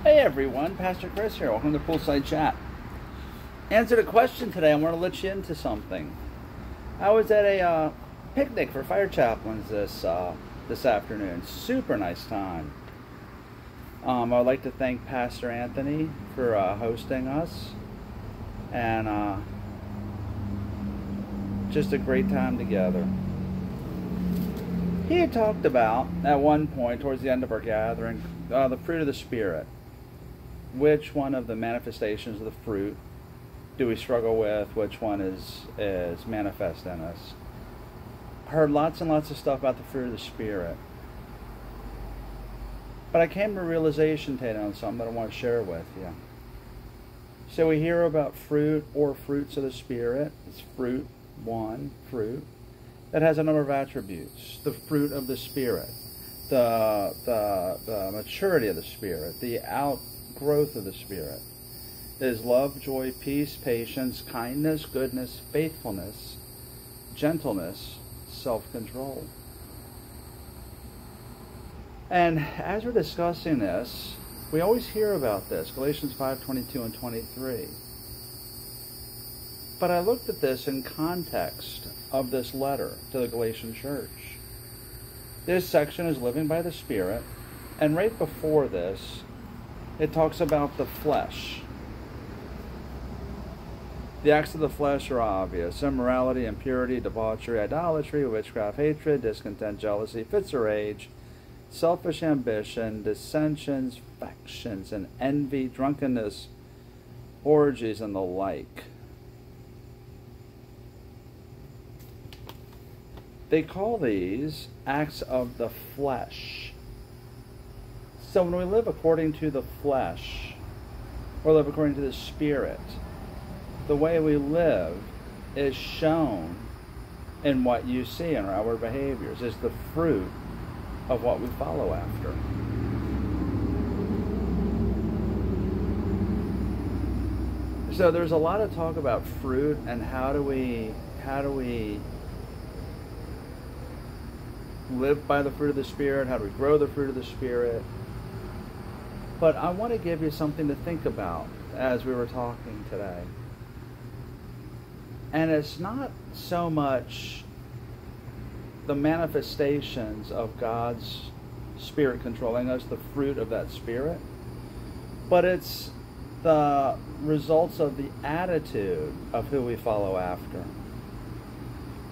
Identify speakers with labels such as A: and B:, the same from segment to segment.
A: Hey everyone, Pastor Chris here. Welcome to Poolside Chat. Answered a question today. I want to let you into something. I was at a picnic for fire chaplains this afternoon. Super nice time. I would like to thank Pastor Anthony for hosting us, and just a great time together. He had talked about, at one point, towards the end of our gathering, the fruit of the Spirit. Which one of the manifestations of the fruit do we struggle with? Which one is manifest in us? I heard lots and lots of stuff about the fruit of the Spirit. But I came to a realization today on something that I want to share with you. So we hear about fruit or fruits of the Spirit. It's fruit, one, fruit. That has a number of attributes. The fruit of the Spirit. The maturity of the Spirit. The outgrowth of the Spirit is love, joy, peace, patience, kindness, goodness, faithfulness, gentleness, self-control. And as we're discussing this, we always hear about this, Galatians 5:22 and 23. But I looked at this in context of this letter to the Galatian church. This section is living by the Spirit, and right before this, it talks about the flesh. The acts of the flesh are obvious: immorality, impurity, debauchery, idolatry, witchcraft, hatred, discontent, jealousy, fits of rage, selfish ambition, dissensions, factions, and envy, drunkenness, orgies, and the like. They call these acts of the flesh. So when we live according to the flesh, or live according to the Spirit, the way we live is shown in what you see in our outward behaviors. It's the fruit of what we follow after. So there's a lot of talk about fruit and how do we live by the fruit of the Spirit, how do we grow the fruit of the Spirit. But I want to give you something to think about as we were talking today. And it's not so much the manifestations of God's Spirit controlling us, the fruit of that Spirit, but it's the results of the attitude of who we follow after.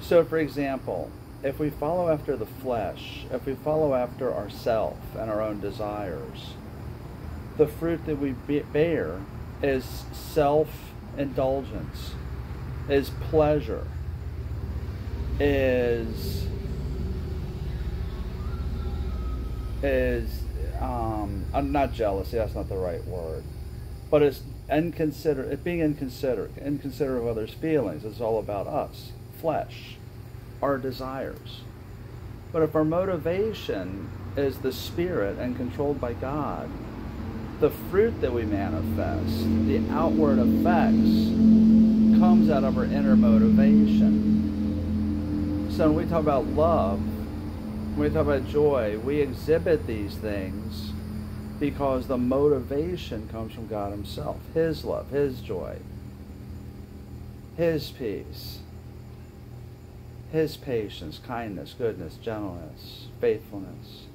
A: So, for example, if we follow after the flesh, if we follow after ourself and our own desires, the fruit that we bear is self-indulgence, is pleasure, is not jealousy, that's not the right word, but it's being inconsiderate of others' feelings. It's all about us, flesh, our desires. But if our motivation is the Spirit and controlled by God, the fruit that we manifest, the outward effects, comes out of our inner motivation. So when we talk about love, when we talk about joy, we exhibit these things because the motivation comes from God Himself. His love, His joy, His peace, His patience, kindness, goodness, gentleness, faithfulness,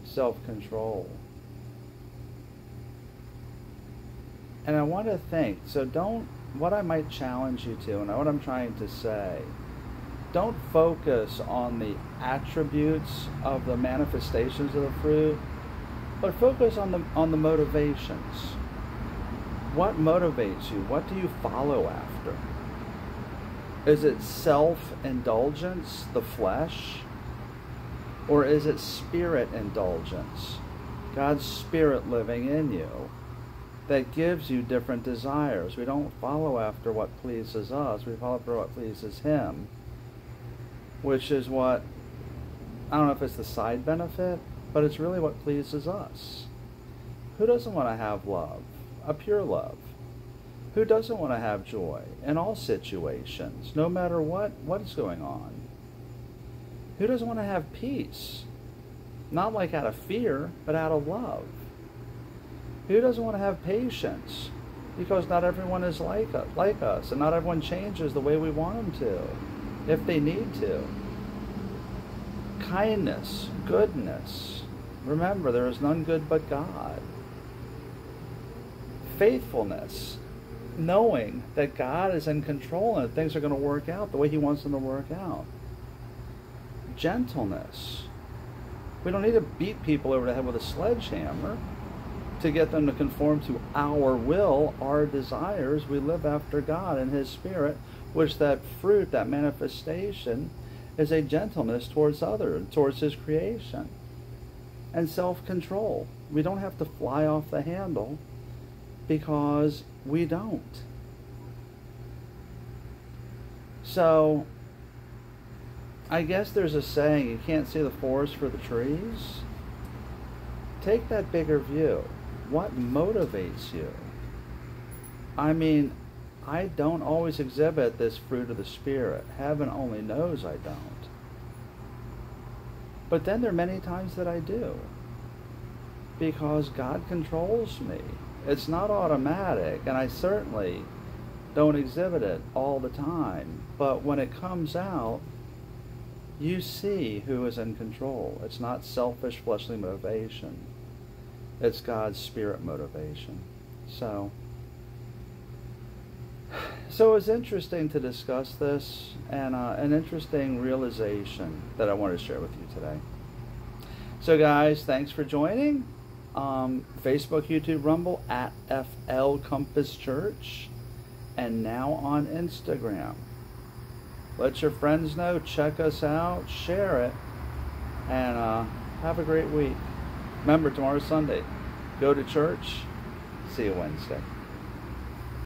A: self-control. And I want to think, what I might challenge you to, and what I'm trying to say, don't focus on the attributes of the manifestations of the fruit, but focus on the motivations. What motivates you? What do you follow after? Is it self-indulgence, the flesh? Or is it Spirit indulgence, God's Spirit living in you, that gives you different desires? We don't follow after what pleases us, we follow after what pleases Him, which is what, I don't know if it's the side benefit, but it's really what pleases us. Who doesn't want to have love, a pure love? Who doesn't want to have joy in all situations, no matter what is going on? Who doesn't want to have peace? Not like out of fear, but out of love. Who doesn't want to have patience? Because not everyone is like us, and not everyone changes the way we want them to, if they need to. Kindness, goodness. Remember, there is none good but God. Faithfulness, knowing that God is in control and that things are going to work out the way He wants them to work out. Gentleness. We don't need to beat people over the head with a sledgehammer to get them to conform to our will, our desires. We live after God and His Spirit, which that fruit, that manifestation, is a gentleness towards others, towards His creation. And self-control. We don't have to fly off the handle, because we don't. So, I guess there's a saying, you can't see the forest for the trees. Take that bigger view. What motivates you? I mean, I don't always exhibit this fruit of the Spirit. Heaven only knows I don't. But then there are many times that I do. Because God controls me. It's not automatic, and I certainly don't exhibit it all the time. But when it comes out, you see who is in control. It's not selfish, fleshly motivation. It's God's Spirit motivation. So it's interesting to discuss this, and an interesting realization that I want to share with you today. So guys, thanks for joining. Facebook, YouTube, Rumble, at FL Compass Church, and now on Instagram. Let your friends know, check us out, share it, and have a great week. Remember, tomorrow's Sunday. Go to church. See you Wednesday.